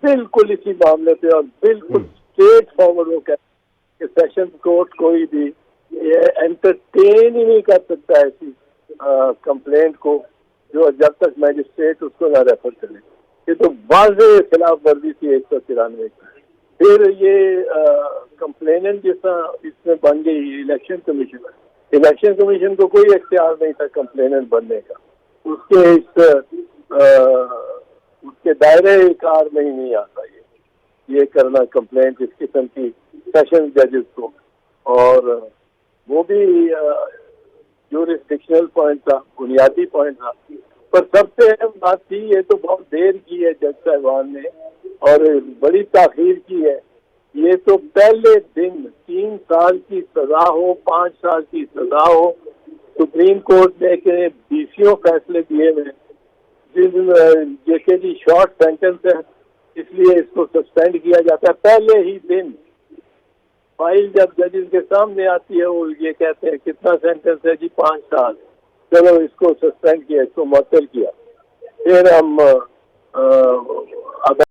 بالکل اسی معاملے پہ اور بالکل اسٹریٹ فارورڈ وہ کہتے ہیں کہ سیشن کورٹ کوئی بھی انٹرٹین ہی نہیں کر سکتا ایسی کمپلینٹ کو جو جب تک میجسٹریٹ اس کو نہ ریفر کرے. یہ تو واضح خلاف ورزی تھی 193 کی. پھر یہ کمپلیننٹ جس طرح اس میں بن گئی الیکشن کمیشن کو کوئی اختیار نہیں تھا کمپلیننٹ بننے کا. اس کے دائرے کار میں ہی نہیں آتا یہ کرنا کمپلینٹ اس قسم کی سیشن ججز کو. اور وہ بھی جورسڈکشنل پوائنٹ تھا, بنیادی پوائنٹ تھا. پر سب سے اہم بات تھی یہ تو بہت دیر کی ہے جج صاحبان نے اور بڑی تاخیر کی ہے. یہ تو پہلے دن 3 سال کی سزا ہو 5 سال کی سزا ہو, سپریم کورٹ نے کہ BCO فیصلے دیے ہوئے جیسے کہ شارٹ سینٹنس ہے اس لیے اس کو سسپینڈ کیا جاتا ہے. پہلے ہی دن فائل جب ججز کے سامنے آتی ہے وہ یہ کہتے ہیں کتنا سینٹنس ہے جی 5 سال, چلو اس کو سسپینڈ کیا, اس کو معطل کیا. پھر ہم